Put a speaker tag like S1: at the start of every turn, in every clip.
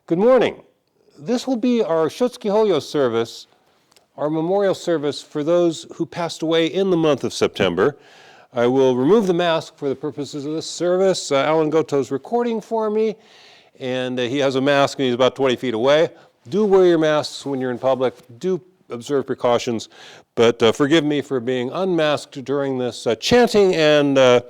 S1: Good morning. This will be our Shotsuki Hoyo service, our memorial service for those who passed away in the month of September. I will remove the mask for the purposes of this service. Alan Goto's recording for me, and he has a mask and he's about 20 feet away. Do wear your masks when you're in public. Do observe precautions, but forgive me for being unmasked during this chanting and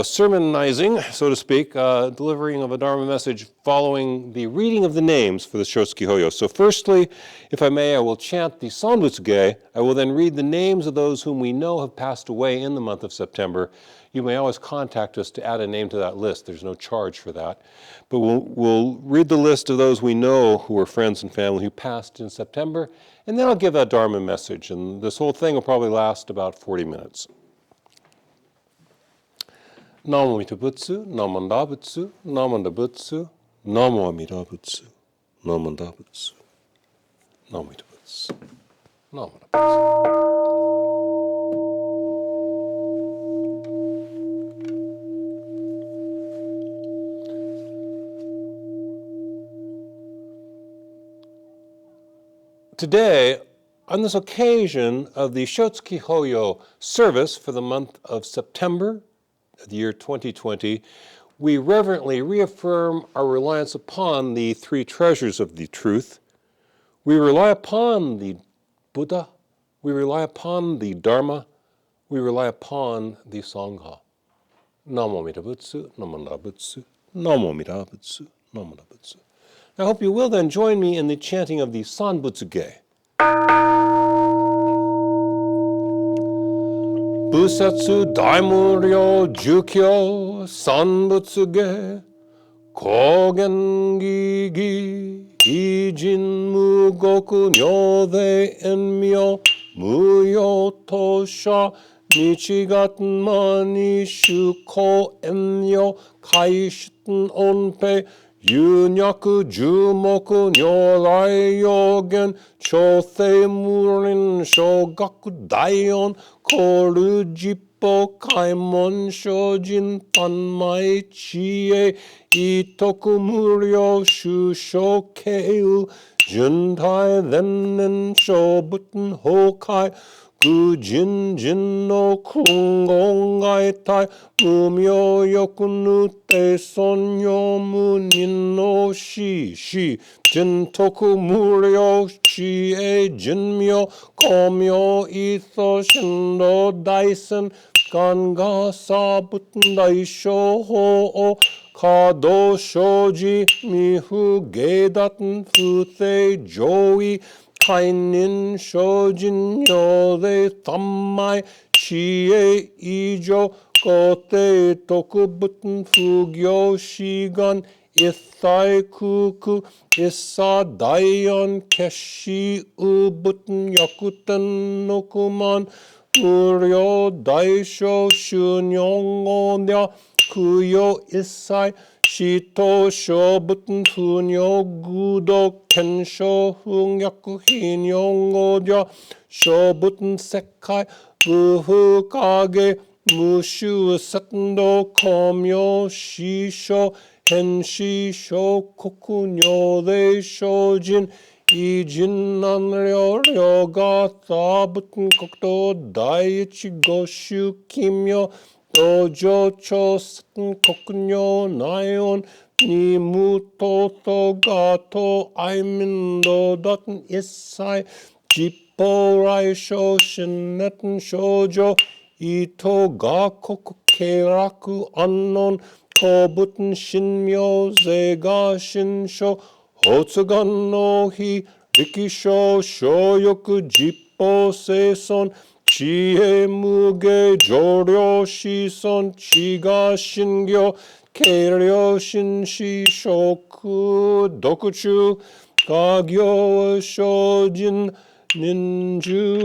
S1: sermonizing, so to speak, delivering of a Dharma message following the reading of the names for the Shotsuki Hoyo. So firstly, if I may, I will chant the Sanbutsuge. I will then read the names of those whom we know have passed away in the month of September. You may always contact us to add a name to that list. There's no charge for that. But we'll read the list of those we know who are friends and family who passed in September, and then I'll give that Dharma message. And this whole thing will probably last about 40 minutes. Namo Amida Butsu, Namanda Butsu, Namanda Butsu, Namo Amida Butsu, Namanda Butsu, Namida Butsu, Namanda Butsu. Today, on this occasion of the Shotsuki Hoyo service for the month of September, the year 2020, we reverently reaffirm our reliance upon the three treasures of the truth. We rely upon the Buddha, we rely upon the Dharma, we rely upon the Sangha. Namo Amida Butsu, Namanda Butsu, Namo Amida Butsu, Namanda Butsu. I hope you will then join me in the chanting of the Sanbutsuge. Busatsu Daimuryo Jukyo Sanbutsuge Kogen Gigi Ijin Mugoku Nyode Enmyo Muyo Tosha Nichi Gatmani Shuko Enmyo Kaishiten Onpe nyaku jumoku nyorai yogen chotei murin shogaku daion koru jippo kaimon shojin Sanmai chie itoku muryo shusho keiu juntai dennen shobuten hokai Gujin jin no kungongai tai mumyo yokunu te sonyo munin no shi jin toku muryo chi e jinmyo komyo itho shindo daisen ganga sabuten daisho ho o kado shoji mihu gedaten fute joi Kainin shojin yode Sam-mai chie ijo kote tokubuten fugyo shigan ithai kuku isa daion keshi ubuten yakuten nokuman muryo daisho shunyongo kuyo isai Shito shobuten funyo gudo kensho hungyaku hinyo godya shobuten sekai buhu kage mushu setendo komyo shisho henshi shokoku nyode shojin ijin nanryo ryoga sabuten kokto daichi goshu kimyo Dojo cho seten kokunyo nayon ni muto to gato aimindo doten isai jippo raisho shinneten shojo ito ga koku keiraku annon kobuten shinmyo zega shinsho hotsugan no hi rikisho shoyoku jippo seison Chie muge joryo shison chiga shingyo keiryo shinshi shoku dokuchu kagyo shojin ninju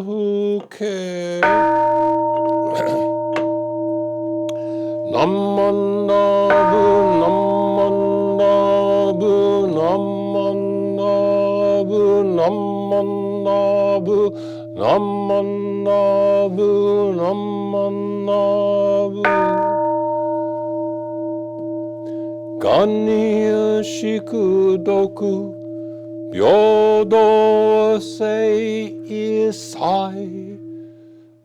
S1: huke Namandabu namandabu namandabu namandabu Namandabu, Namandabu. 願にしく毒平等性一切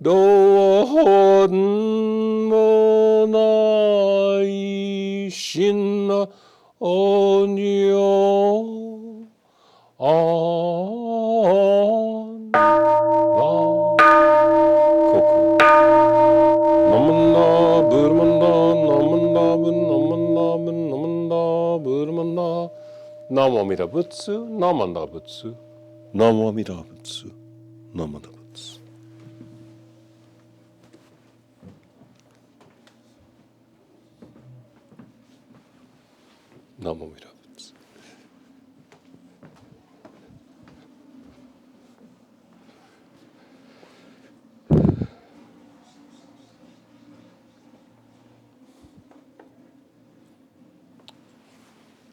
S1: 同本もない真なおにょあんら国ナムンダブルマンダナムンダブンナムンダブンナムンダブルマンダナモアミダ仏ナマンダ仏ナモアミダ仏ナマンダ仏ナモアミダ仏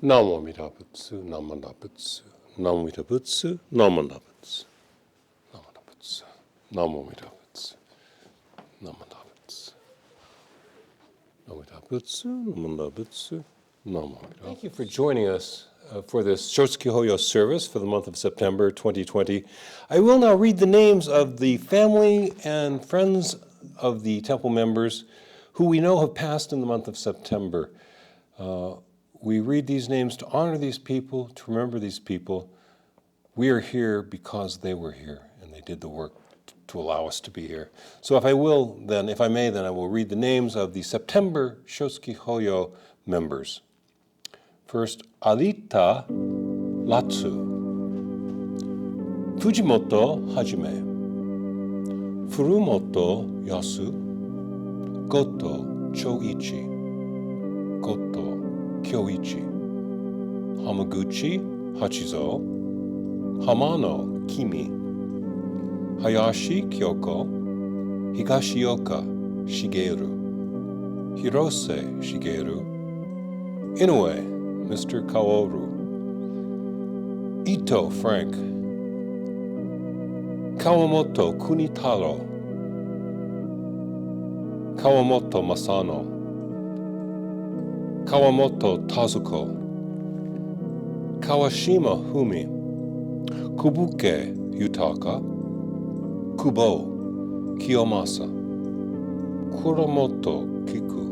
S1: ナモアミダ仏ナマンダ仏ナモアミダ仏ナマンダ仏ナマンダ仏ナモアミダ仏ナマンダ仏ナマンダ仏ナマンダ仏Thank you for joining us for this Shotsuki Hoyo service for the month of September 2020. I will now read the names of the family and friends of the temple members who we know have passed in the month of September. We read these names to honor these people, to remember these people. We are here because they were here and they did the work to allow us to be here. So if I may, I will read the names of the September Shotsuki Hoyo members. First, Alita Latsu, Fujimoto Hajime, Furumoto Yasu, Goto Choichi, Goto Kyoichi, Hamaguchi Hachizo, Hamano Kimi, Hayashi Kyoko, Higashioka Shigeru, Hirose Shigeru, Inoue Mr. Kaoru, Ito Frank, Kawamoto Kunitaro, Kawamoto Masano, Kawamoto Tazuko, Kawashima Humi, Kubuke Yutaka, Kubo Kiyomasa, Kuramoto Kiku,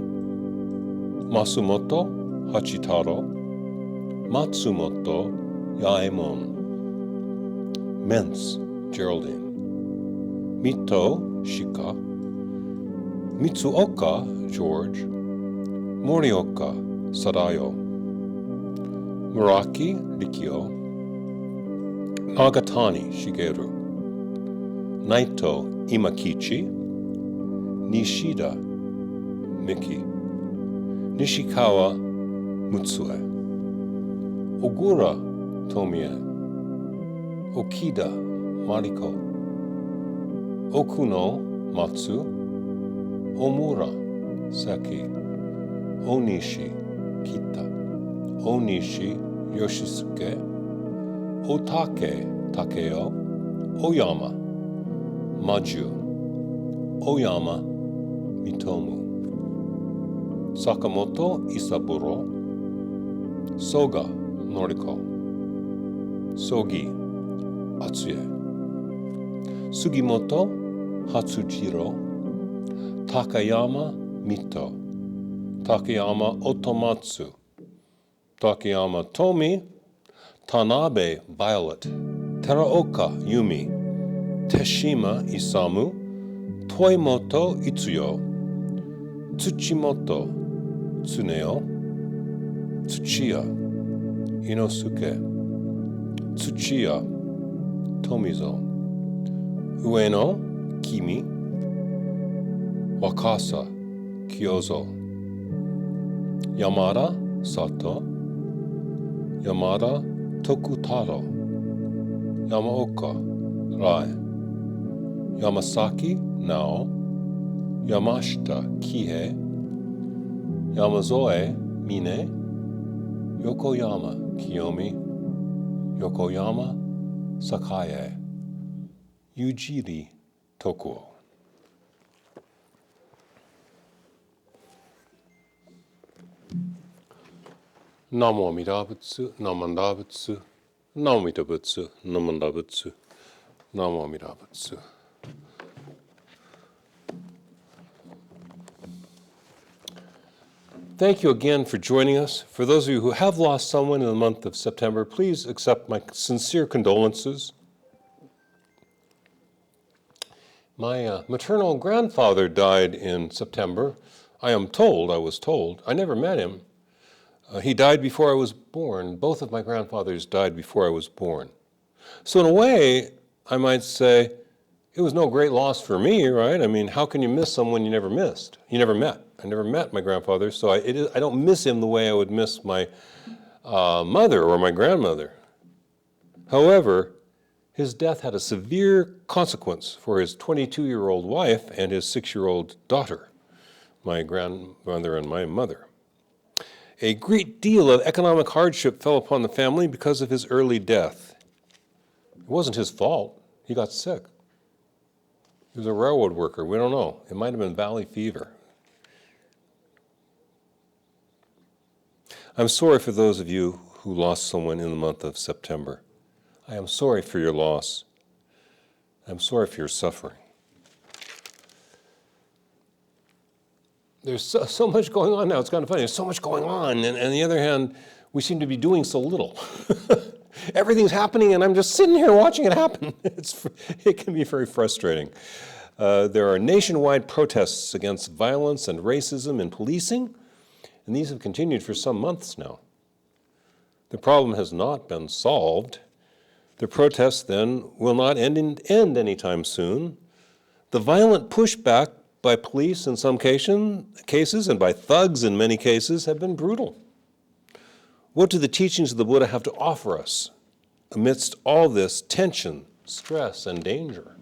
S1: Masumoto Hachitaro, Matsumoto Yaemon, Mentz Geraldine, Mito Shika, Mitsuoka George, Morioka Sadayo, Muraki Rikyo, Nagatani Shigeru, Naito Imakichi, Nishida Miki, Nishikawa Mutsue, Ogura Tomie, Okida Mariko, Okuno Matsu, Omura Seki, Onishi Kita, Onishi Yoshisuke, Otake Takeo, Oyama Maju, Oyama Mitomu, Sakamoto Isaburo, Soga Noriko, Sogi Atsuye, Sugimoto Hatsujiro, Takayama Mito, Takayama Otomatsu, Takayama Tomi, Tanabe Violet, Teraoka Yumi, Teshima Isamu, Toimoto Itsuyo, Tsuchimoto Tsuneo, Tsuchiya Inosuke, Tsuchiya Tomizo, Ueno Kimi, Wakasa Kyozo, Yamada Sato, Yamada Tokutaro, Yamaoka Rai, Yamasaki Nao, Yamashita Kihei, Yamazoe Mine, Yokoyama Kiyomi, Yokoyama Sakae, Yujiri Tokuo. Namo Amida Butsu, Namanda Butsu, Namo Amida Butsu, Namanda Butsu, Namo Amida Butsu. Thank you again for joining us. For those of you who have lost someone in the month of September, please accept my sincere condolences. My maternal grandfather died in September. I was told. I never met him. He died before I was born. Both of my grandfathers died before I was born. So in a way, I might say, it was no great loss for me, right? I mean, how can you miss someone you never met? I never met my grandfather, so I don't miss him the way I would miss my mother or my grandmother. However, his death had a severe consequence for his 22-year-old wife and his 6-year-old daughter, my grandmother and my mother. A great deal of economic hardship fell upon the family because of his early death. It wasn't his fault. He got sick. He was a railroad worker. We don't know. It might have been valley fever. I'm sorry for those of you who lost someone in the month of September. I am sorry for your loss. I'm sorry for your suffering. There's so much going on now. It's kind of funny. There's so much going on. And on the other hand, we seem to be doing so little. Everything's happening, and I'm just sitting here watching it happen. It can be very frustrating. There are nationwide protests against violence and racism in policing, and these have continued for some months now. The problem has not been solved. The protests then will not end anytime soon. The violent pushback by police in some cases and by thugs in many cases have been brutal. What do the teachings of the Buddha have to offer us amidst all this tension, stress, and danger?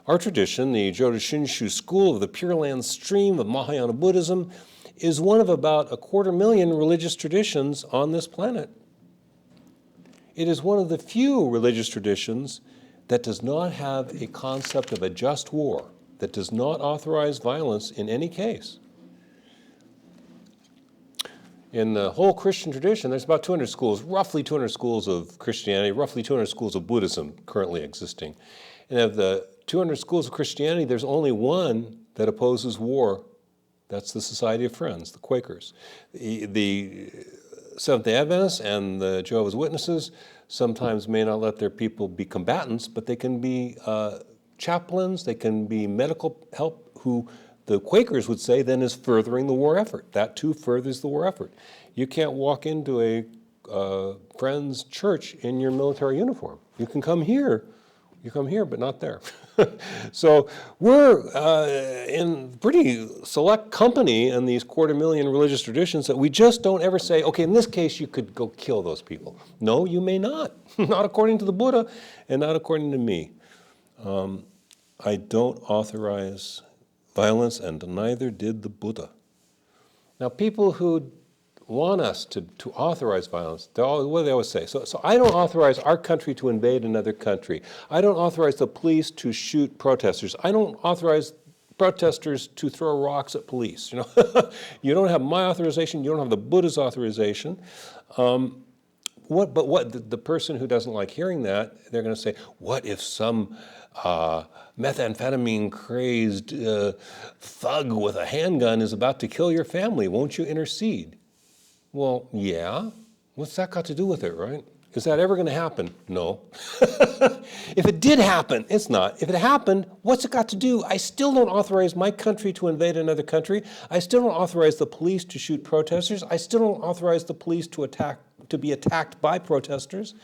S1: Our tradition, the Jodo Shinshu school of the Pure Land stream of Mahayana Buddhism, is one of about 250,000 religious traditions on this planet. It is one of the few religious traditions that does not have a concept of a just war, that does not authorize violence in any case. In the whole Christian tradition, there's about 200 schools, roughly 200 schools of Christianity, roughly 200 schools of Buddhism currently existing. And of the 200 schools of Christianity, there's only one that opposes war. That's the Society of Friends, the Quakers. The Seventh-day Adventists and the Jehovah's Witnesses sometimes may not let their people be combatants, but they can be chaplains, they can be medical help, who the Quakers would say then is furthering the war effort. That too furthers the war effort. You can't walk into a Friends church in your military uniform. You can come here, but not there. So we're in pretty select company in these 250,000 religious traditions that we just don't ever say, okay, in this case you could go kill those people. No, you may not. Not according to the Buddha and not according to me. I don't authorize violence, and neither did the Buddha. Now, people who want us to authorize violence, what do they always say? So I don't authorize our country to invade another country. I don't authorize the police to shoot protesters. I don't authorize protesters to throw rocks at police. You know, you don't have my authorization. You don't have the Buddha's authorization. The person who doesn't like hearing that, they're going to say, what if some methamphetamine crazed thug with a handgun is about to kill your family? Won't you intercede? Well, yeah. What's that got to do with it, right? Is that ever going to happen? No. If it did happen, it's not. If it happened, what's it got to do? I still don't authorize my country to invade another country. I still don't authorize the police to shoot protesters. I still don't authorize the police to be attacked by protesters.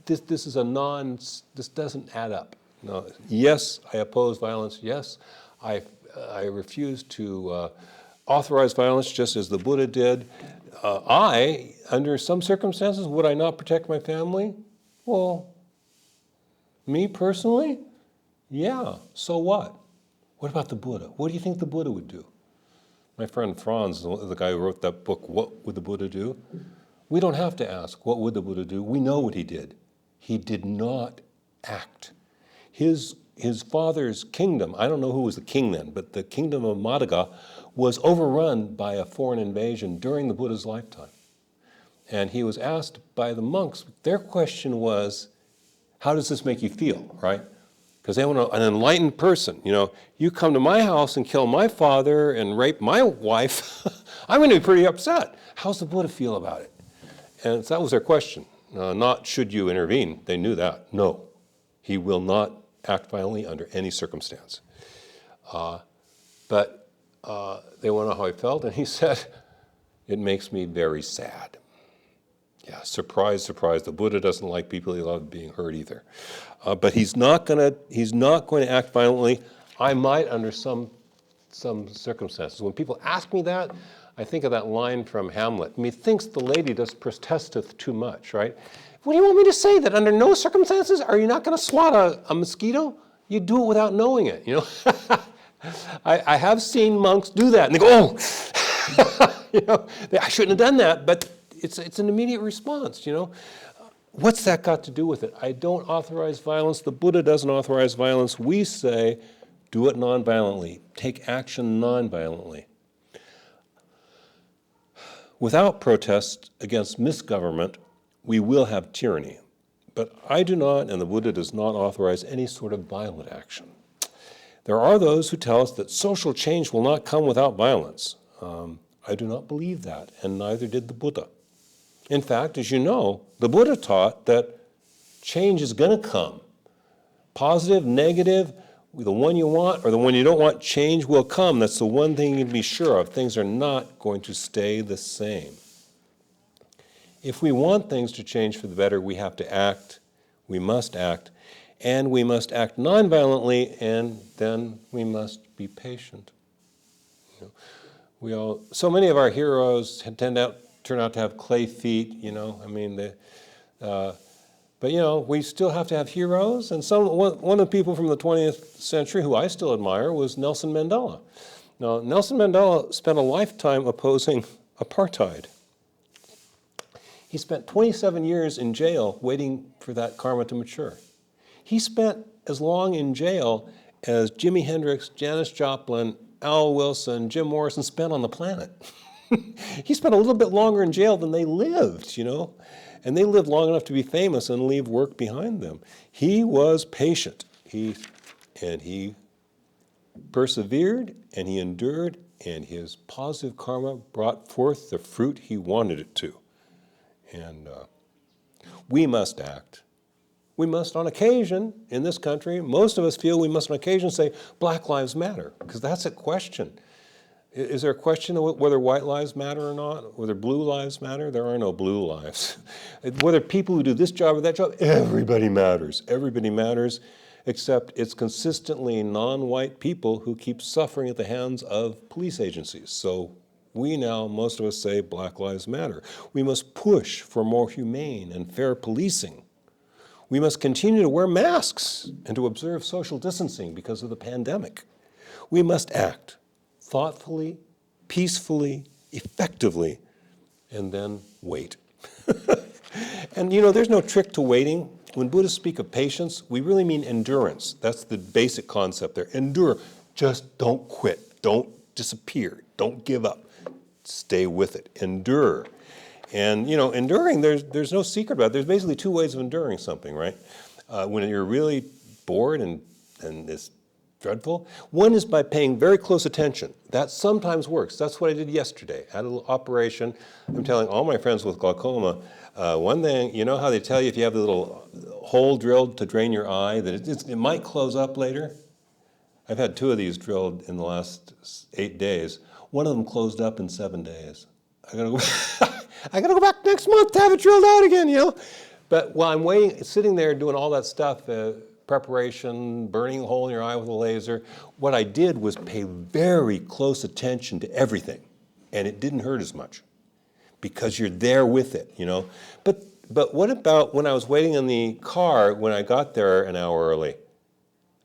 S1: This doesn't add up. No. Yes, I oppose violence. Yes, I refuse to authorize violence just as the Buddha did. Under some circumstances, would I not protect my family? Well, me personally? Yeah, so what? What about the Buddha? What do you think the Buddha would do? My friend Franz, the guy who wrote that book, What Would the Buddha Do? We don't have to ask, what would the Buddha do? We know what he did. He did not act. His his father's kingdom, I don't know who was the king then, but the kingdom of Madaga was overrun by a foreign invasion during the Buddha's lifetime. And he was asked by the monks, their question was, how does this make you feel, right? Because they want an enlightened person. You come to my house and kill my father and rape my wife, I'm going to be pretty upset. How's the Buddha feel about it? And so that was their question. Not should you intervene. They knew that. No, he will not act violently under any circumstance. But they want to know how he felt, and he said, it makes me very sad. Yeah, surprise, surprise. The Buddha doesn't like people he loves being hurt either. But he's not going to act violently. I might under some circumstances. When people ask me that, I think of that line from Hamlet. Methinks the lady does protesteth too much, right? What do you want me to say? That under no circumstances are you not going to swat a mosquito? You do it without knowing it, I have seen monks do that, and they go, oh, I shouldn't have done that, but it's an immediate response, What's that got to do with it? I don't authorize violence. The Buddha doesn't authorize violence. We say, do it nonviolently. Take action nonviolently. Without protest against misgovernment, we will have tyranny. But I do not, and the Buddha does not authorize any sort of violent action. There are those who tell us that social change will not come without violence. I do not believe that, and neither did the Buddha. In fact, as you know, the Buddha taught that change is going to come. Positive, negative, the one you want or the one you don't want, change will come. That's the one thing you can be sure of. Things are not going to stay the same. If we want things to change for the better, we have to act, we must act, and we must act nonviolently, and then we must be patient. So many of our heroes turn out to have clay feet, but we still have to have heroes, and one of the people from the 20th century who I still admire was Nelson Mandela. Now, Nelson Mandela spent a lifetime opposing apartheid. He spent 27 years in jail waiting for that karma to mature. He spent as long in jail as Jimi Hendrix, Janis Joplin, Al Wilson, Jim Morrison spent on the planet. He spent a little bit longer in jail than they lived, and they lived long enough to be famous and leave work behind them. He was patient. He persevered, and he endured, and his positive karma brought forth the fruit he wanted it to. And we must act. We must, on occasion, in this country, most of us feel we must on occasion say, Black Lives Matter, because that's a question. Is there a question of whether white lives matter or not? Whether blue lives matter? There are no blue lives. Whether people who do this job or that job, everybody matters. Everybody matters, except it's consistently non-white people who keep suffering at the hands of police agencies. So we now, most of us say Black Lives Matter. We must push for more humane and fair policing. We must continue to wear masks and to observe social distancing because of the pandemic. We must act thoughtfully, peacefully, effectively, and then wait. And there's no trick to waiting. When Buddhists speak of patience, we really mean endurance. That's the basic concept there. Endure. Just don't quit. Don't disappear. Don't give up. Stay with it. Endure. And, enduring, there's no secret about it. There's basically two ways of enduring something, right? When you're really bored and it's dreadful. One is by paying very close attention. That sometimes works. That's what I did yesterday. I had a little operation. I'm telling all my friends with glaucoma, one thing, you know how they tell you if you have the little hole drilled to drain your eye, that it might close up later? I've had 2 of these drilled in the last 8 days. One of them closed up in 7 days. I gotta go back next month to have it drilled out again, But while I'm waiting, sitting there doing all that stuff, preparation, burning a hole in your eye with a laser, what I did was pay very close attention to everything. And it didn't hurt as much because you're there with it, But what about when I was waiting in the car when I got there an hour early?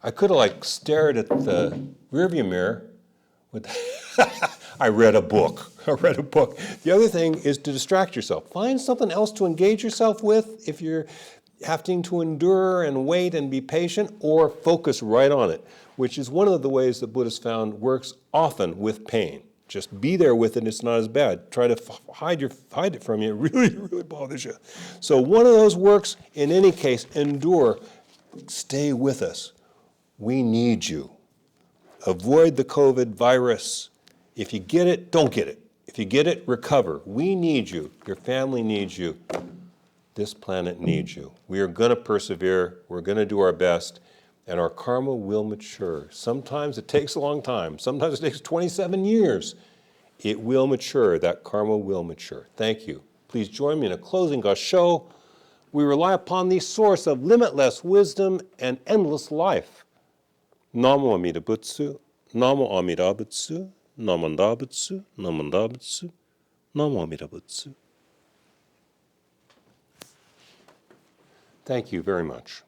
S1: I could have stared at the rearview mirror with I read a book. The other thing is to distract yourself. Find something else to engage yourself with. If you're having to endure and wait and be patient, or focus right on it, which is one of the ways that Buddhists found works often with pain. Just be there with it, and it's not as bad. Try to hide it from you, it really, really bothers you. So one of those works, in any case, endure. Stay with us. We need you. Avoid the COVID virus. If you get it, don't get it. If you get it, recover. We need you. Your family needs you. This planet needs you. We are going to persevere. We're going to do our best. And our karma will mature. Sometimes it takes a long time. Sometimes it takes 27 years. It will mature. That karma will mature. Thank you. Please join me in a closing gassho. We rely upon the source of limitless wisdom and endless life. Namo Amida Butsu, Namo Amida Butsu, Namanda Butsu, Namanda Butsu, Namo Amida Butsu. Thank you very much.